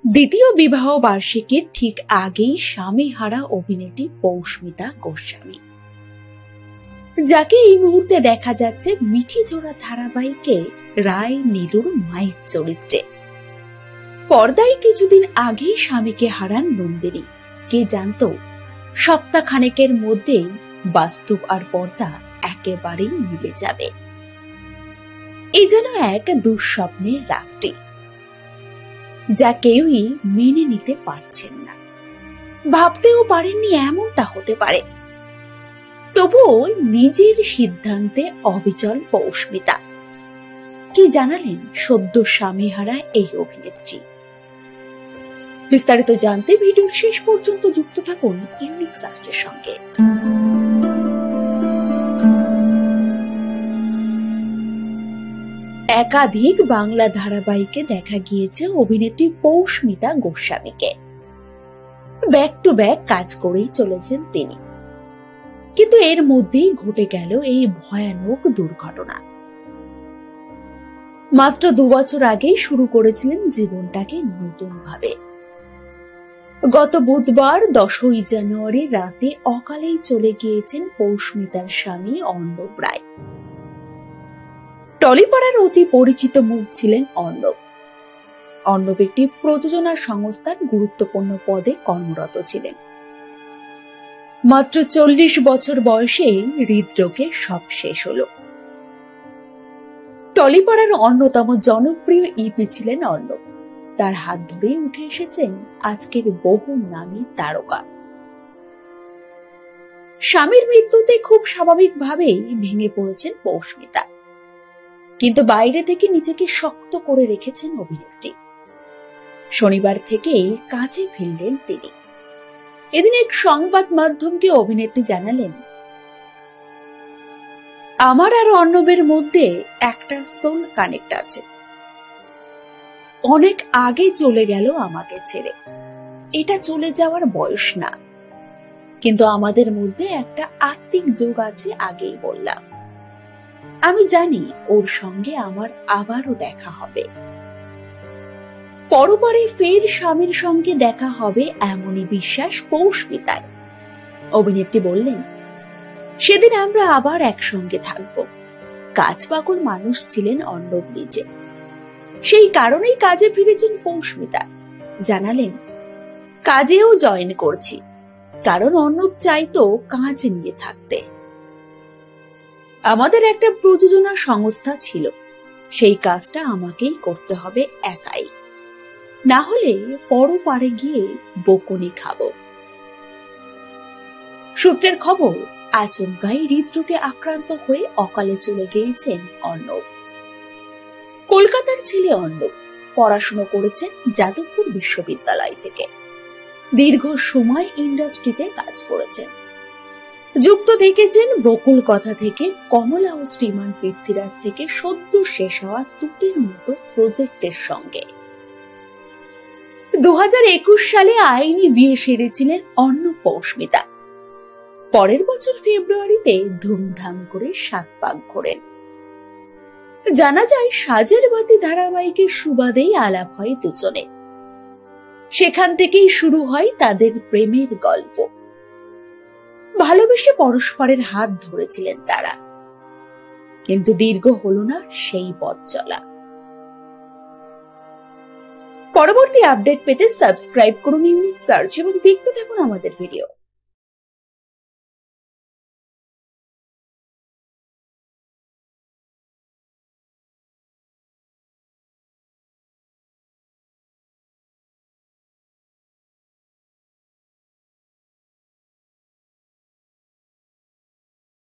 দ্বিতীয় বিবাহ বার্ষিকীর ঠিক আগেই স্বামীহারা অভিনেত্রী পৌষ্মিতা গোস্বামী, যাকে এই মুহূর্তে দেখা যাচ্ছে মিঠিজোড়া ধারাবাহিকে রায় নীলুর মায়ের চরিত্রে। পর্দায় কিছুদিন আগেই স্বামীকে হারান নন্দিনী। কে জানত সপ্তাহখানেকের মধ্যেই বাস্তব আর পর্দা একেবারেই মিলে যাবে। এই যেন এক দুঃস্বপ্নের রাত্রি, যা কেউই মেনে নিতে পারছেন না, ভাবতেও পারেননি এমনটা হতে পারে। তবুও নিজের সিদ্ধান্তে অবিচল পৌষ্মিতা। কি জানালেন সদ্য স্বামীহারা এই অভিনেত্রী? বিস্তারিত জানতে ভিডিওর শেষ পর্যন্ত যুক্ত থাকুন ইউনিক সার্চের সঙ্গে। একাধিক বাংলা ধারাবাহিকে দেখা গিয়েছে অভিনেত্রী পৌষ্মিতা গোস্বামীকে। ব্যাক টু ব্যাক কাজ করেই চলেছেন তিনি, কিন্তু এর মধ্যেই ঘটে গেল এই ভয়ানক দুর্ঘটনা। মাত্র 2 বছর আগেই শুরু করেছিলেন জীবনটাকে নতুন ভাবে। গত বুধবার 10ই জানুয়ারি রাতে অকালেই চলে গিয়েছেন পৌষ্মিতার স্বামী অর্ণব রায়। টলিপাড়ার অতি পরিচিত মুখ ছিলেন অর্ণব। অর্ণব একটি প্রযোজনা সংস্থার গুরুত্বপূর্ণ পদে কর্মরত ছিলেন। মাত্র 40 বছর বয়সে হৃদরোগে সব শেষ হল। টলিপাড়ার অন্যতম জনপ্রিয় ইপি ছিলেন অর্ণব। তার হাত ধরেই উঠে এসেছেন আজকের বহু নামী তারকা। স্বামীর মৃত্যুতে খুব স্বাভাবিকভাবেই ভেঙে পড়েছেন পৌষ্মিতা, কিন্তু বাইরে থেকে নিজেকে শক্ত করে রেখেছেন অভিনেত্রী। শনিবার থেকেই কাজে ফিরলেন তিনি। এদিন এক সংবাদ মাধ্যমকে অভিনেত্রী জানালেন, আমার আর অর্ণবের মধ্যে একটা সোল কানেক্ট আছে। অনেক আগে চলে গেল আমাকে ছেড়ে। এটা চলে যাওয়ার বয়স না, কিন্তু আমাদের মধ্যে একটা আত্মিক যোগ আছে, আগেই বললাম। আমি জানি ওর সঙ্গে আমার আবারও দেখা হবে। পরপরে ফের স্বামীর সঙ্গে দেখা হবে এমনই বিশ্বাস পৌষ্মিতার। অভিনেত্রী বললেন, সেদিন আমরা আবার একসঙ্গে থাকব। কাজ পাগল মানুষ ছিলেন অর্ণব নিজে, সেই কারণেই কাজে ফিরেছেন পৌষ্মিতা। জানালেন, কাজেও জয়েন করছি, কারণ অর্ণব চাইতো কাজ নিয়ে থাকতে। আমাদের একটা প্রযোজনা সংস্থা ছিল, সেই কাজটা আমাকেই করতে হবে একাই, না হলে পরপারে গিয়ে বকুনি খাব। সূত্রের খবর, আচমকাই হৃদরোগে আক্রান্ত হয়ে অকালে চলে গিয়েছেন অর্ণব। কলকাতার ছেলে অর্ণব পড়াশোনা করেছেন যাদবপুর বিশ্ববিদ্যালয় থেকে। দীর্ঘ সময় ইন্ডাস্ট্রিতে কাজ করেছেন। যুক্ত থেকেছেন বকুল কথা থেকে কমলা ও শ্রীমান পৃথ্বীরাজ থেকে সদ্য শেষ হওয়া তুতের মতো প্রজেক্টের সঙ্গে। 2021 সালে আইনি বিয়ে সেরেছিলেন অর্ণব পৌষ্মিতা। পরের বছর ফেব্রুয়ারিতে ধুমধাম করে 7 পাক ঘোরেন। জানা যায়, সাজের বাতি ধারাবাহিকের সুবাদেই আলাপ হয় দুজনে। সেখান থেকেই শুরু হয় তাদের প্রেমের গল্প। ভালোবেসে পরস্পরের হাত ধরেছিলেন তারা, কিন্তু দীর্ঘ হলো না সেই পথ চলা। পরবর্তী আপডেট পেতে সাবস্ক্রাইব করুন ইউনিক সার্চ এবং দেখতে থাকুন আমাদের ভিডিও।